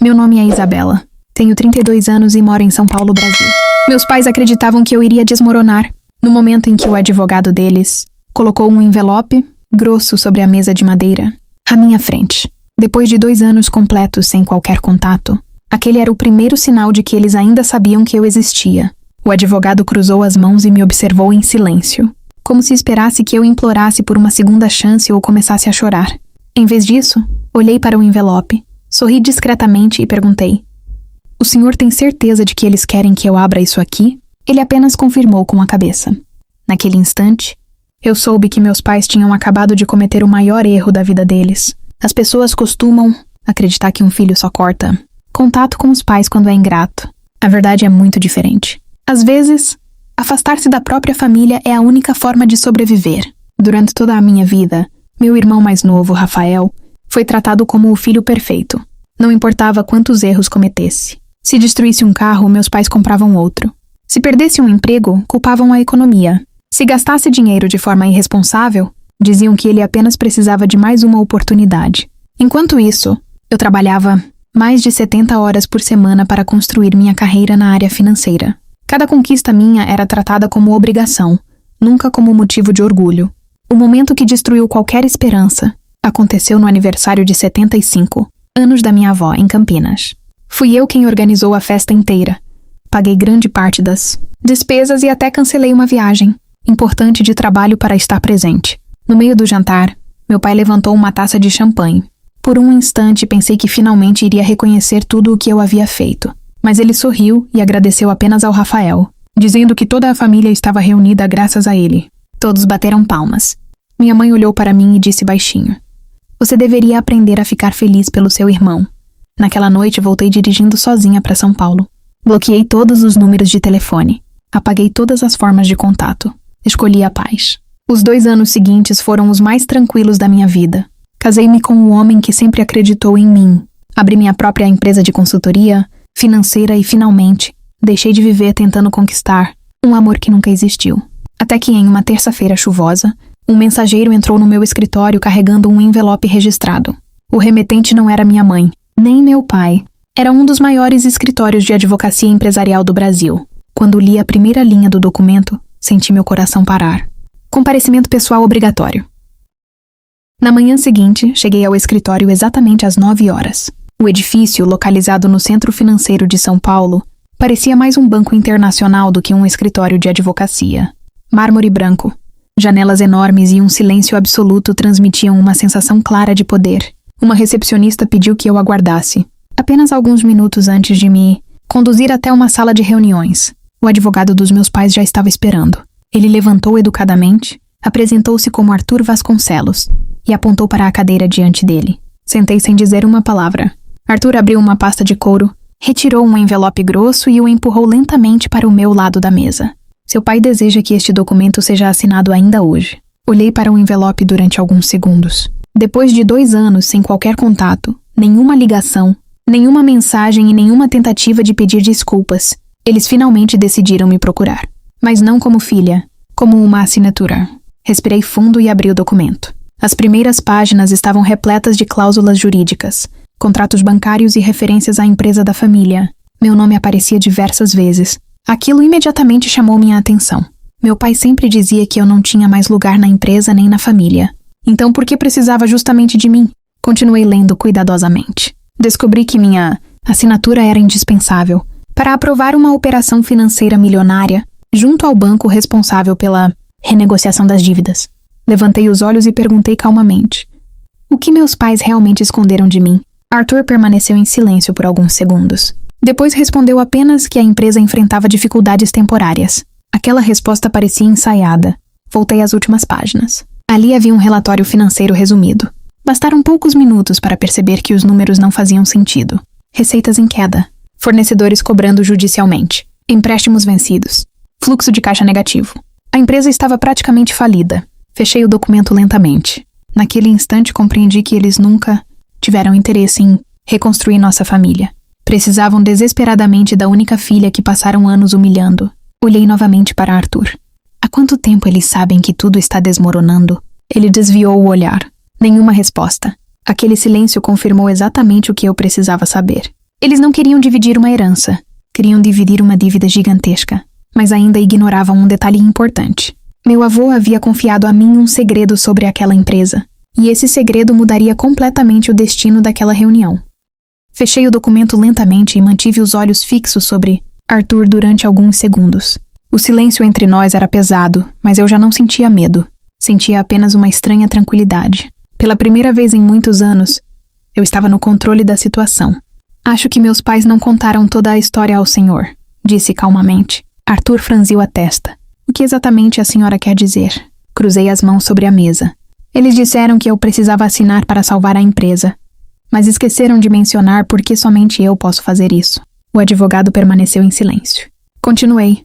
Meu nome é Isabela. Tenho 32 anos e moro em São Paulo, Brasil. Meus pais acreditavam que eu iria desmoronar no momento em que o advogado deles colocou um envelope grosso sobre a mesa de madeira à minha frente. Depois de 2 anos completos sem qualquer contato, aquele era o primeiro sinal de que eles ainda sabiam que eu existia. O advogado cruzou as mãos e me observou em silêncio, como se esperasse que eu implorasse por uma segunda chance ou começasse a chorar. Em vez disso, olhei para o envelope, sorri discretamente e perguntei: "O senhor tem certeza de que eles querem que eu abra isso aqui?" Ele apenas confirmou com a cabeça. Naquele instante, eu soube que meus pais tinham acabado de cometer o maior erro da vida deles. As pessoas costumam acreditar que um filho só corta contato com os pais quando é ingrato. A verdade é muito diferente. Às vezes, afastar-se da própria família é a única forma de sobreviver. Durante toda a minha vida, meu irmão mais novo, Rafael, foi tratado como o filho perfeito. Não importava quantos erros cometesse. Se destruísse um carro, meus pais compravam outro. Se perdesse um emprego, culpavam a economia. Se gastasse dinheiro de forma irresponsável, diziam que ele apenas precisava de mais uma oportunidade. Enquanto isso, eu trabalhava mais de 70 horas por semana para construir minha carreira na área financeira. Cada conquista minha era tratada como obrigação, nunca como motivo de orgulho. O momento que destruiu qualquer esperança aconteceu no aniversário de 75 anos da minha avó, em Campinas. Fui eu quem organizou a festa inteira. Paguei grande parte das despesas e até cancelei uma viagem importante de trabalho para estar presente. No meio do jantar, meu pai levantou uma taça de champanhe. Por um instante pensei que finalmente iria reconhecer tudo o que eu havia feito. Mas ele sorriu e agradeceu apenas ao Rafael, dizendo que toda a família estava reunida graças a ele. Todos bateram palmas. Minha mãe olhou para mim e disse baixinho: "Você deveria aprender a ficar feliz pelo seu irmão." Naquela noite voltei dirigindo sozinha para São Paulo. Bloqueei todos os números de telefone. Apaguei todas as formas de contato. Escolhi a paz. Os 2 anos seguintes foram os mais tranquilos da minha vida. Casei-me com um homem que sempre acreditou em mim. Abri minha própria empresa de consultoria financeira e, finalmente, deixei de viver tentando conquistar um amor que nunca existiu. Até que, em uma terça-feira chuvosa, um mensageiro entrou no meu escritório carregando um envelope registrado. O remetente não era minha mãe, nem meu pai. Era um dos maiores escritórios de advocacia empresarial do Brasil. Quando li a primeira linha do documento, senti meu coração parar. Comparecimento pessoal obrigatório. Na manhã seguinte, cheguei ao escritório exatamente às 9 horas. O edifício, localizado no Centro Financeiro de São Paulo, parecia mais um banco internacional do que um escritório de advocacia. Mármore branco, janelas enormes e um silêncio absoluto transmitiam uma sensação clara de poder. Uma recepcionista pediu que eu aguardasse, apenas alguns minutos antes de me conduzir até uma sala de reuniões. O advogado dos meus pais já estava esperando. Ele levantou educadamente, apresentou-se como Arthur Vasconcelos e apontou para a cadeira diante dele. Sentei sem dizer uma palavra. Arthur abriu uma pasta de couro, retirou um envelope grosso e o empurrou lentamente para o meu lado da mesa. "Seu pai deseja que este documento seja assinado ainda hoje." Olhei para o envelope durante alguns segundos. Depois de 2 anos sem qualquer contato, nenhuma ligação, nenhuma mensagem e nenhuma tentativa de pedir desculpas, eles finalmente decidiram me procurar. Mas não como filha, como uma assinatura. Respirei fundo e abri o documento. As primeiras páginas estavam repletas de cláusulas jurídicas, contratos bancários e referências à empresa da família. Meu nome aparecia diversas vezes. Aquilo imediatamente chamou minha atenção. Meu pai sempre dizia que eu não tinha mais lugar na empresa nem na família. Então por que precisava justamente de mim? Continuei lendo cuidadosamente. Descobri que minha assinatura era indispensável para aprovar uma operação financeira milionária junto ao banco responsável pela renegociação das dívidas. Levantei os olhos e perguntei calmamente: "O que meus pais realmente esconderam de mim?" Arthur permaneceu em silêncio por alguns segundos. Depois respondeu apenas que a empresa enfrentava dificuldades temporárias. Aquela resposta parecia ensaiada. Voltei às últimas páginas. Ali havia um relatório financeiro resumido. Bastaram poucos minutos para perceber que os números não faziam sentido. Receitas em queda. Fornecedores cobrando judicialmente. Empréstimos vencidos. Fluxo de caixa negativo. A empresa estava praticamente falida. Fechei o documento lentamente. Naquele instante compreendi que eles nunca tiveram interesse em reconstruir nossa família. Precisavam desesperadamente da única filha que passaram anos humilhando. Olhei novamente para Arthur. Há quanto tempo eles sabem que tudo está desmoronando? Ele desviou o olhar. Nenhuma resposta. Aquele silêncio confirmou exatamente o que eu precisava saber. Eles não queriam dividir uma herança, queriam dividir uma dívida gigantesca, mas ainda ignoravam um detalhe importante. Meu avô havia confiado a mim um segredo sobre aquela empresa, e esse segredo mudaria completamente o destino daquela reunião. Fechei o documento lentamente e mantive os olhos fixos sobre Arthur durante alguns segundos. O silêncio entre nós era pesado, mas eu já não sentia medo. Sentia apenas uma estranha tranquilidade. Pela primeira vez em muitos anos, eu estava no controle da situação. Acho que meus pais não contaram toda a história ao senhor, disse calmamente. Arthur franziu a testa. O que exatamente a senhora quer dizer? Cruzei as mãos sobre a mesa. Eles disseram que eu precisava assinar para salvar a empresa, mas esqueceram de mencionar por que somente eu posso fazer isso. O advogado permaneceu em silêncio. Continuei.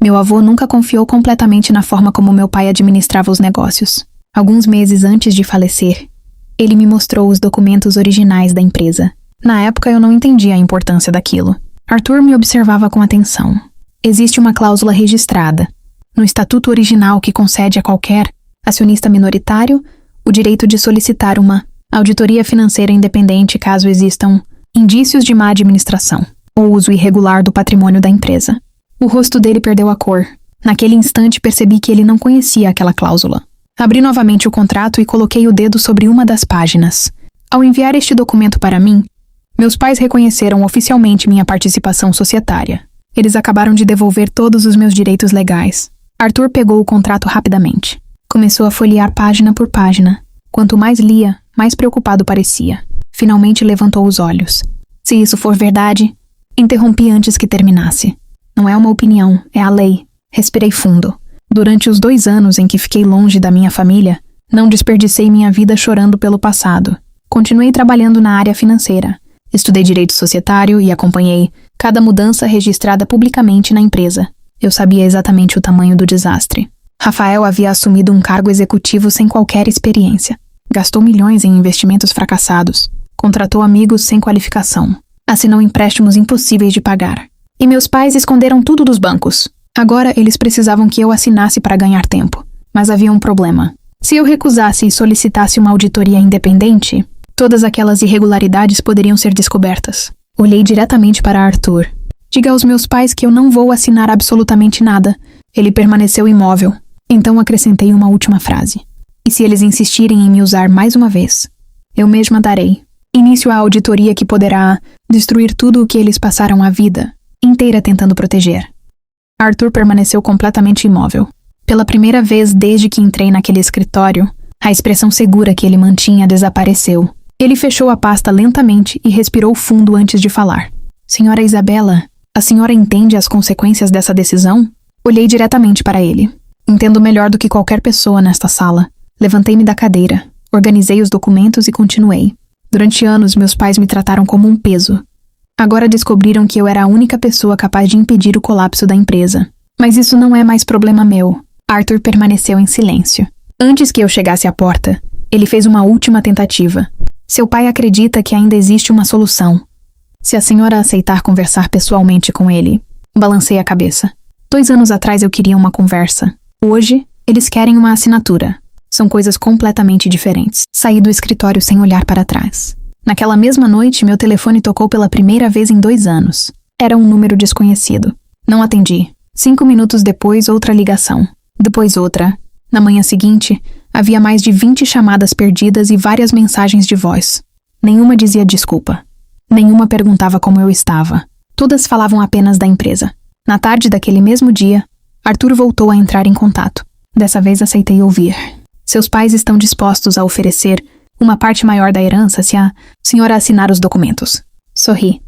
Meu avô nunca confiou completamente na forma como meu pai administrava os negócios. Alguns meses antes de falecer, ele me mostrou os documentos originais da empresa. Na época eu não entendia a importância daquilo. Arthur me observava com atenção. Existe uma cláusula registrada no estatuto original que concede a qualquer acionista minoritário o direito de solicitar uma auditoria financeira independente caso existam indícios de má administração ou uso irregular do patrimônio da empresa. O rosto dele perdeu a cor. Naquele instante percebi que ele não conhecia aquela cláusula. Abri novamente o contrato e coloquei o dedo sobre uma das páginas. Ao enviar este documento para mim, meus pais reconheceram oficialmente minha participação societária. Eles acabaram de devolver todos os meus direitos legais. Arthur pegou o contrato rapidamente. Começou a folhear página por página. Quanto mais lia, mais preocupado parecia. Finalmente levantou os olhos. Se isso for verdade, interrompi antes que terminasse. Não é uma opinião, é a lei. Respirei fundo. Durante os 2 anos em que fiquei longe da minha família, não desperdicei minha vida chorando pelo passado. Continuei trabalhando na área financeira. Estudei direito societário e acompanhei cada mudança registrada publicamente na empresa. Eu sabia exatamente o tamanho do desastre. Rafael havia assumido um cargo executivo sem qualquer experiência. Gastou milhões em investimentos fracassados. Contratou amigos sem qualificação. Assinou empréstimos impossíveis de pagar. E meus pais esconderam tudo dos bancos. Agora eles precisavam que eu assinasse para ganhar tempo. Mas havia um problema. Se eu recusasse e solicitasse uma auditoria independente, todas aquelas irregularidades poderiam ser descobertas. Olhei diretamente para Arthur. Diga aos meus pais que eu não vou assinar absolutamente nada. Ele permaneceu imóvel. Então acrescentei uma última frase. E se eles insistirem em me usar mais uma vez, eu mesma darei início à auditoria que poderá destruir tudo o que eles passaram a vida inteira tentando proteger. Arthur permaneceu completamente imóvel. Pela primeira vez desde que entrei naquele escritório, a expressão segura que ele mantinha desapareceu. Ele fechou a pasta lentamente e respirou fundo antes de falar. Senhora Isabela, a senhora entende as consequências dessa decisão? Olhei diretamente para ele. Entendo melhor do que qualquer pessoa nesta sala. Levantei-me da cadeira, organizei os documentos e continuei. Durante anos, meus pais me trataram como um peso. Agora descobriram que eu era a única pessoa capaz de impedir o colapso da empresa. Mas isso não é mais problema meu. Arthur permaneceu em silêncio. Antes que eu chegasse à porta, ele fez uma última tentativa. Seu pai acredita que ainda existe uma solução. Se a senhora aceitar conversar pessoalmente com ele. Balancei a cabeça. 2 anos atrás eu queria uma conversa. Hoje, eles querem uma assinatura. São coisas completamente diferentes. Saí do escritório sem olhar para trás. Naquela mesma noite, meu telefone tocou pela primeira vez em 2 anos. Era um número desconhecido. Não atendi. 5 minutos depois, outra ligação. Depois outra. Na manhã seguinte, havia mais de 20 chamadas perdidas e várias mensagens de voz. Nenhuma dizia desculpa. Nenhuma perguntava como eu estava. Todas falavam apenas da empresa. Na tarde daquele mesmo dia, Arthur voltou a entrar em contato. Dessa vez aceitei ouvir. Seus pais estão dispostos a oferecer uma parte maior da herança se a senhora assinar os documentos. Sorri.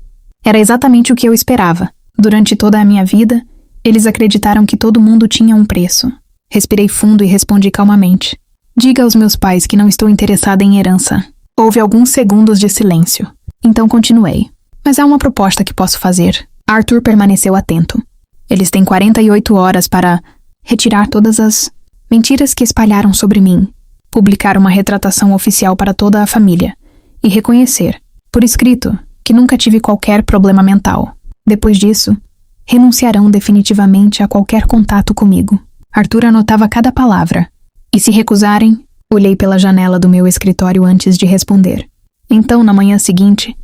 Era exatamente o que eu esperava. Durante toda a minha vida, eles acreditaram que todo mundo tinha um preço. Respirei fundo e respondi calmamente. Diga aos meus pais que não estou interessada em herança. Houve alguns segundos de silêncio. Então continuei. Mas há uma proposta que posso fazer. Arthur permaneceu atento. Eles têm 48 horas para retirar todas as mentiras que espalharam sobre mim, publicar uma retratação oficial para toda a família e reconhecer, por escrito, que nunca tive qualquer problema mental. Depois disso, renunciarão definitivamente a qualquer contato comigo. Arthur anotava cada palavra. E se recusarem, olhei pela janela do meu escritório antes de responder. Então, na manhã seguinte,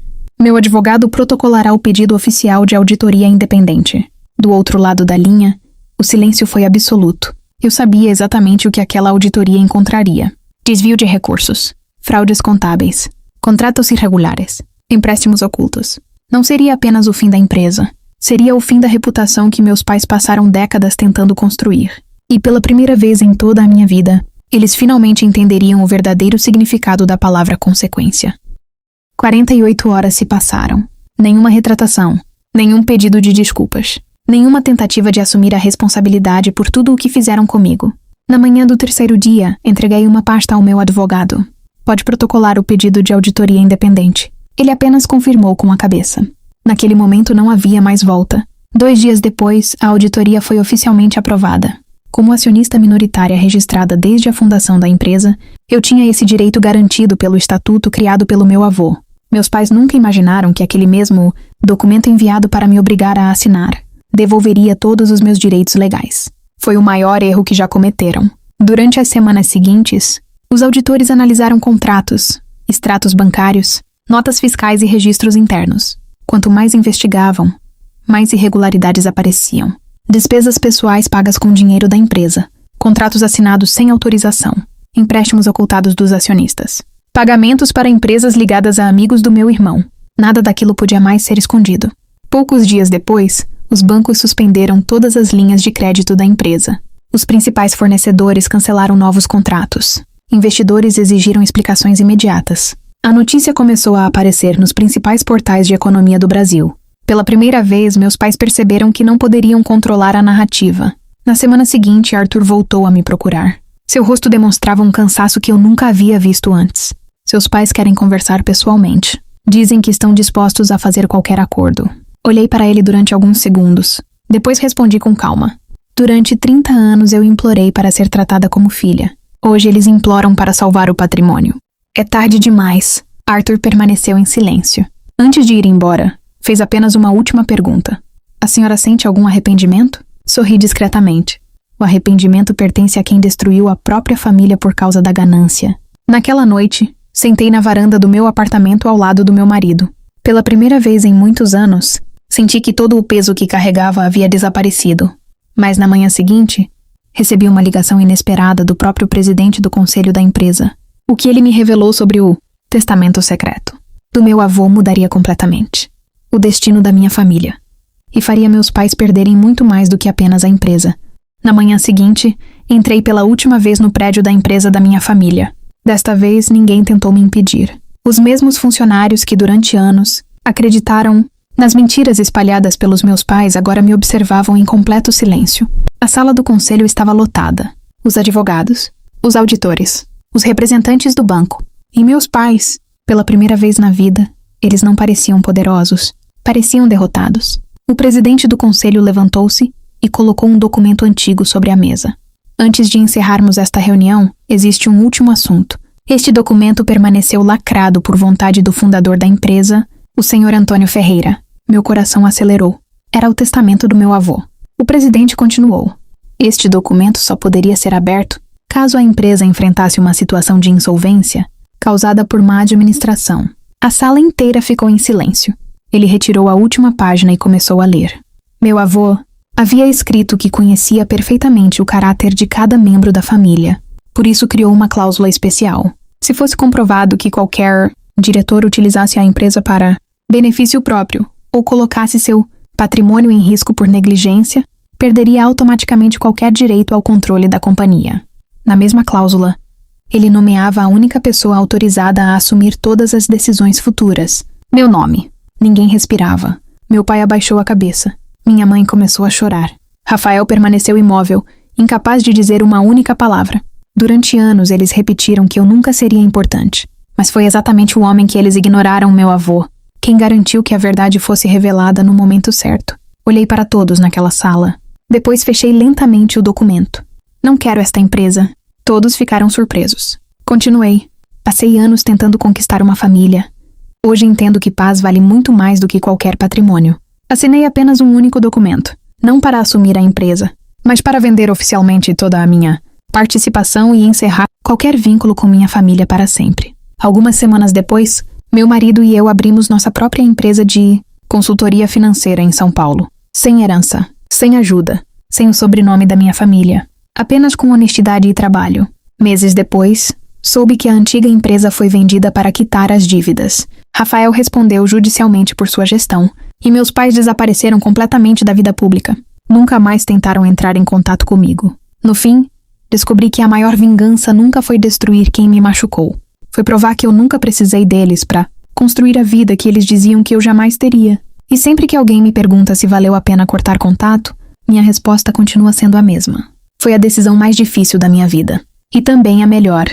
Meu advogado protocolará o pedido oficial de auditoria independente. Do outro lado da linha, o silêncio foi absoluto. Eu sabia exatamente o que aquela auditoria encontraria. Desvio de recursos, fraudes contábeis, contratos irregulares, empréstimos ocultos. Não seria apenas o fim da empresa. Seria o fim da reputação que meus pais passaram décadas tentando construir. E pela primeira vez em toda a minha vida, eles finalmente entenderiam o verdadeiro significado da palavra consequência. 48 horas se passaram. Nenhuma retratação, nenhum pedido de desculpas, nenhuma tentativa de assumir a responsabilidade por tudo o que fizeram comigo. Na manhã do terceiro dia, entreguei uma pasta ao meu advogado. Pode protocolar o pedido de auditoria independente. Ele apenas confirmou com a cabeça. Naquele momento não havia mais volta. 2 dias depois, a auditoria foi oficialmente aprovada. Como acionista minoritária registrada desde a fundação da empresa, eu tinha esse direito garantido pelo estatuto criado pelo meu avô. Meus pais nunca imaginaram que aquele mesmo documento enviado para me obrigar a assinar devolveria todos os meus direitos legais. Foi o maior erro que já cometeram. Durante as semanas seguintes, os auditores analisaram contratos, extratos bancários, notas fiscais e registros internos. Quanto mais investigavam, mais irregularidades apareciam. Despesas pessoais pagas com dinheiro da empresa, contratos assinados sem autorização, empréstimos ocultados dos acionistas, pagamentos para empresas ligadas a amigos do meu irmão. Nada daquilo podia mais ser escondido. Poucos dias depois, os bancos suspenderam todas as linhas de crédito da empresa. Os principais fornecedores cancelaram novos contratos. Investidores exigiram explicações imediatas. A notícia começou a aparecer nos principais portais de economia do Brasil. Pela primeira vez, meus pais perceberam que não poderiam controlar a narrativa. Na semana seguinte, Arthur voltou a me procurar. Seu rosto demonstrava um cansaço que eu nunca havia visto antes. Seus pais querem conversar pessoalmente. Dizem que estão dispostos a fazer qualquer acordo. Olhei para ele durante alguns segundos. Depois respondi com calma. Durante 30 anos eu implorei para ser tratada como filha. Hoje eles imploram para salvar o patrimônio. É tarde demais. Arthur permaneceu em silêncio. Antes de ir embora, fez apenas uma última pergunta. A senhora sente algum arrependimento? Sorri discretamente. O arrependimento pertence a quem destruiu a própria família por causa da ganância. Naquela noite, sentei na varanda do meu apartamento ao lado do meu marido. Pela primeira vez em muitos anos, senti que todo o peso que carregava havia desaparecido. Mas na manhã seguinte, recebi uma ligação inesperada do próprio presidente do conselho da empresa. O que ele me revelou sobre o testamento secreto do meu avô mudaria completamente o destino da minha família e faria meus pais perderem muito mais do que apenas a empresa. Na manhã seguinte, entrei pela última vez no prédio da empresa da minha família. Desta vez, ninguém tentou me impedir. Os mesmos funcionários que durante anos acreditaram nas mentiras espalhadas pelos meus pais agora me observavam em completo silêncio. A sala do conselho estava lotada. Os advogados, os auditores, os representantes do banco e meus pais. Pela primeira vez na vida, eles não pareciam poderosos. Pareciam derrotados. O presidente do conselho levantou-se e colocou um documento antigo sobre a mesa. Antes de encerrarmos esta reunião, existe um último assunto. Este documento permaneceu lacrado por vontade do fundador da empresa, o Sr. Antônio Ferreira. Meu coração acelerou. Era o testamento do meu avô. O presidente continuou. Este documento só poderia ser aberto caso a empresa enfrentasse uma situação de insolvência causada por má administração. A sala inteira ficou em silêncio. Ele retirou a última página e começou a ler. Meu avô havia escrito que conhecia perfeitamente o caráter de cada membro da família. Por isso criou uma cláusula especial. Se fosse comprovado que qualquer diretor utilizasse a empresa para benefício próprio ou colocasse seu patrimônio em risco por negligência, perderia automaticamente qualquer direito ao controle da companhia. Na mesma cláusula, ele nomeava a única pessoa autorizada a assumir todas as decisões futuras. Meu nome. Ninguém respirava. Meu pai abaixou a cabeça. Minha mãe começou a chorar. Rafael permaneceu imóvel, incapaz de dizer uma única palavra. Durante anos eles repetiram que eu nunca seria importante. Mas foi exatamente o homem que eles ignoraram, meu avô, quem garantiu que a verdade fosse revelada no momento certo. Olhei para todos naquela sala. Depois fechei lentamente o documento. Não quero esta empresa. Todos ficaram surpresos. Continuei. Passei anos tentando conquistar uma família. Hoje entendo que paz vale muito mais do que qualquer patrimônio. Assinei apenas um único documento. Não para assumir a empresa, mas para vender oficialmente toda a minha participação e encerrar qualquer vínculo com minha família para sempre. Algumas semanas depois, Meu marido e eu abrimos nossa própria empresa de consultoria financeira em São Paulo. Sem herança, sem ajuda, sem o sobrenome da minha família. Apenas com honestidade e trabalho. Meses depois, soube que a antiga empresa foi vendida para quitar as dívidas. Rafael respondeu judicialmente por sua gestão, e meus pais desapareceram completamente da vida pública. Nunca mais tentaram entrar em contato comigo. No fim, descobri que a maior vingança nunca foi destruir quem me machucou. Foi provar que eu nunca precisei deles para construir a vida que eles diziam que eu jamais teria. E sempre que alguém me pergunta se valeu a pena cortar contato, minha resposta continua sendo a mesma. Foi a decisão mais difícil da minha vida. E também a melhor.